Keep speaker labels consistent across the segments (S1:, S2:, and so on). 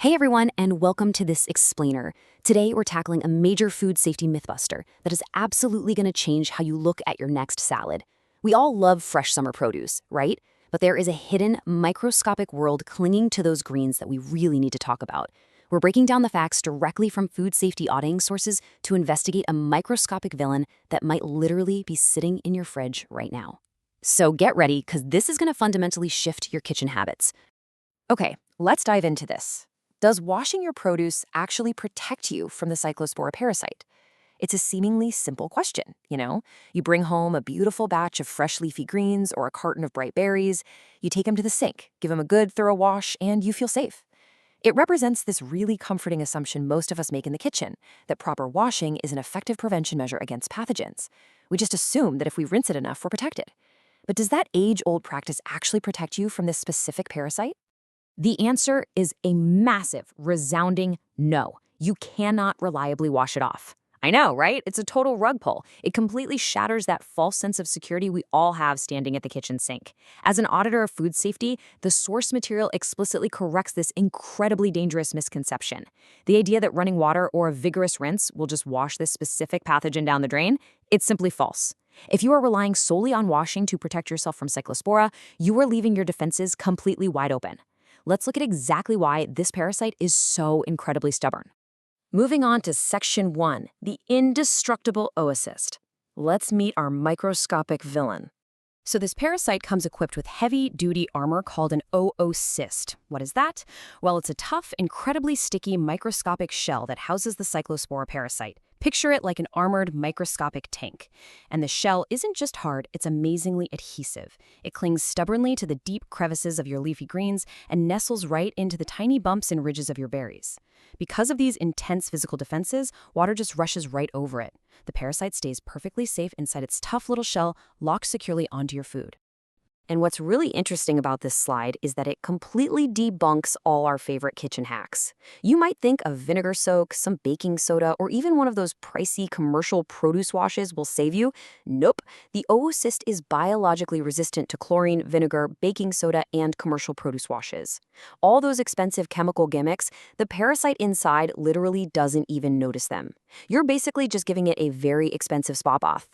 S1: Hey everyone, and welcome to this explainer. Today we're tackling a major food safety mythbuster that is absolutely going to change how you look at your next salad. We all love fresh summer produce, right? But there is a hidden, microscopic world clinging to those greens that we really need to talk about. We're breaking down the facts directly from food safety auditing sources to investigate a microscopic villain that might literally be sitting in your fridge right now. So get ready, because this is going to fundamentally shift your kitchen habits.
S2: Okay, let's dive into this. Does washing your produce actually protect you from the Cyclospora parasite? It's a seemingly simple question, you know? You bring home a beautiful batch of fresh leafy greens or a carton of bright berries, you take them to the sink, give them a good thorough wash, and you feel safe. It represents this really comforting assumption most of us make in the kitchen, that proper washing is an effective prevention measure against pathogens. We just assume that if we rinse it enough, we're protected. But does that age-old practice actually protect you from this specific parasite?
S1: The answer is a massive, resounding no. You cannot reliably wash it off. I know, right? It's a total rug pull. It completely shatters that false sense of security we all have standing at the kitchen sink. As an auditor of food safety, the source material explicitly corrects this incredibly dangerous misconception. The idea that running water or a vigorous rinse will just wash this specific pathogen down the drain, it's simply false. If you are relying solely on washing to protect yourself from Cyclospora, you are leaving your defenses completely wide open. Let's look at exactly why this parasite is so incredibly stubborn. Moving on to Section 1, the indestructible oocyst. Let's meet our microscopic villain. So this parasite comes equipped with heavy-duty armor called an oocyst. What is that? Well, it's a tough, incredibly sticky microscopic shell that houses the Cyclospora parasite. Picture it like an armored microscopic tank. And the shell isn't just hard, it's amazingly adhesive. It clings stubbornly to the deep crevices of your leafy greens and nestles right into the tiny bumps and ridges of your berries. Because of these intense physical defenses, water just rushes right over it. The parasite stays perfectly safe inside its tough little shell, locked securely onto your food. And what's really interesting about this slide is that it completely debunks all our favorite kitchen hacks. You might think a vinegar soak, some baking soda, or even one of those pricey commercial produce washes will save you. Nope. The oocyst is biologically resistant to chlorine, vinegar, baking soda, and commercial produce washes. All those expensive chemical gimmicks, the parasite inside literally doesn't even notice them. You're basically just giving it a very expensive spa bath.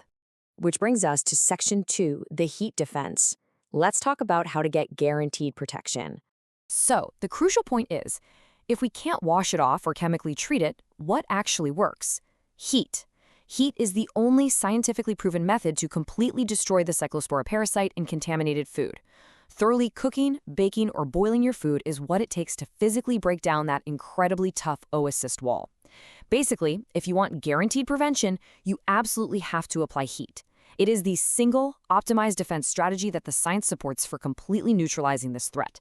S1: Which brings us to Section 2, the heat defense. Let's talk about how to get guaranteed protection. So, the crucial point is, if we can't wash it off or chemically treat it, what actually works? Heat. Heat is the only scientifically proven method to completely destroy the Cyclospora parasite in contaminated food. Thoroughly cooking, baking, or boiling your food is what it takes to physically break down that incredibly tough oocyst wall. Basically, if you want guaranteed prevention, you absolutely have to apply heat. It is the single, optimized defense strategy that the science supports for completely neutralizing this threat.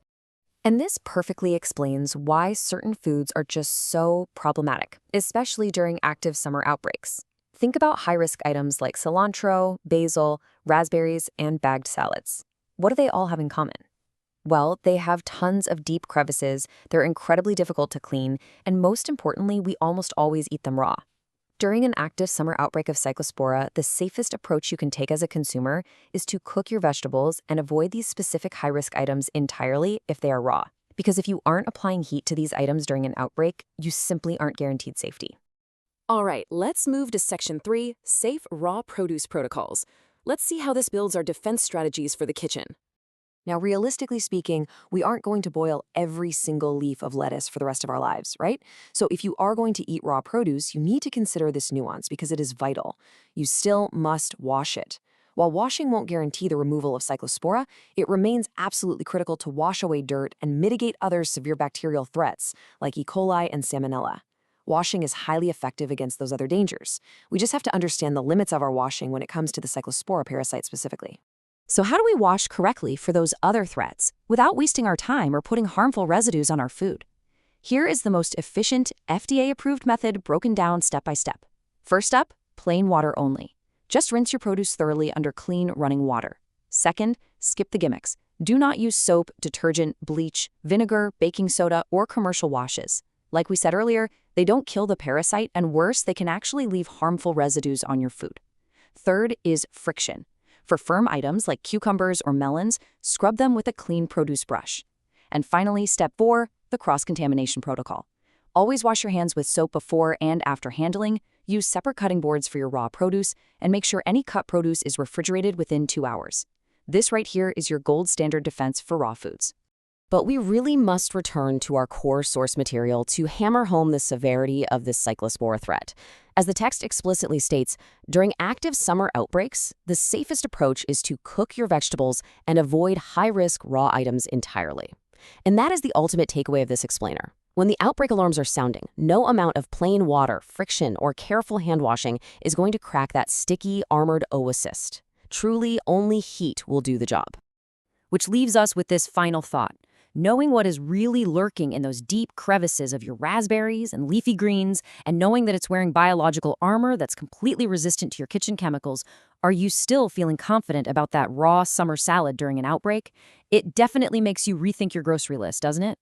S1: And this perfectly explains why certain foods are just so problematic, especially during active summer outbreaks. Think about high-risk items like cilantro, basil, raspberries, and bagged salads. What do they all have in common? Well, they have tons of deep crevices, they're incredibly difficult to clean, and most importantly, we almost always eat them raw. During an active summer outbreak of Cyclospora, the safest approach you can take as a consumer is to cook your vegetables and avoid these specific high-risk items entirely if they are raw. Because if you aren't applying heat to these items during an outbreak, you simply aren't guaranteed safety. All right, let's move to Section 3, Safe Raw Produce Protocols. Let's see how this builds our defense strategies for the kitchen. Now, realistically speaking, we aren't going to boil every single leaf of lettuce for the rest of our lives, right? So if you are going to eat raw produce, you need to consider this nuance because it is vital. You still must wash it. While washing won't guarantee the removal of Cyclospora, it remains absolutely critical to wash away dirt and mitigate other severe bacterial threats, like E. coli and Salmonella. Washing is highly effective against those other dangers. We just have to understand the limits of our washing when it comes to the Cyclospora parasite specifically. So how do we wash correctly for those other threats without wasting our time or putting harmful residues on our food? Here is the most efficient, FDA-approved method broken down step by step. First up, plain water only. Just rinse your produce thoroughly under clean, running water. Second, skip the gimmicks. Do not use soap, detergent, bleach, vinegar, baking soda, or commercial washes. Like we said earlier, they don't kill the parasite, and worse, they can actually leave harmful residues on your food. Third is friction. For firm items like cucumbers or melons, scrub them with a clean produce brush. And finally, step 4, The cross-contamination protocol. Always wash your hands with soap before and after handling, use separate cutting boards for your raw produce, and make sure any cut produce is refrigerated within 2 hours. This right here is your gold standard defense for raw foods. But we really must return to our core source material to hammer home the severity of this Cyclospora threat. As the text explicitly states, during active summer outbreaks, the safest approach is to cook your vegetables and avoid high-risk raw items entirely. And that is the ultimate takeaway of this explainer. When the outbreak alarms are sounding, no amount of plain water, friction, or careful hand washing is going to crack that sticky, armored oocyst. Truly, only heat will do the job. Which leaves us with this final thought. Knowing what is really lurking in those deep crevices of your raspberries and leafy greens, and knowing that it's wearing biological armor that's completely resistant to your kitchen chemicals, are you still feeling confident about that raw summer salad during an outbreak? It definitely makes you rethink your grocery list, doesn't it?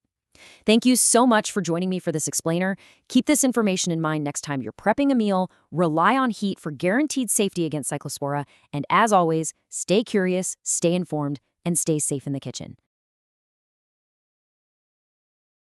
S1: Thank you so much for joining me for this explainer. Keep this information in mind next time you're prepping a meal, rely on heat for guaranteed safety against Cyclospora, and as always, stay curious, stay informed, and stay safe in the kitchen.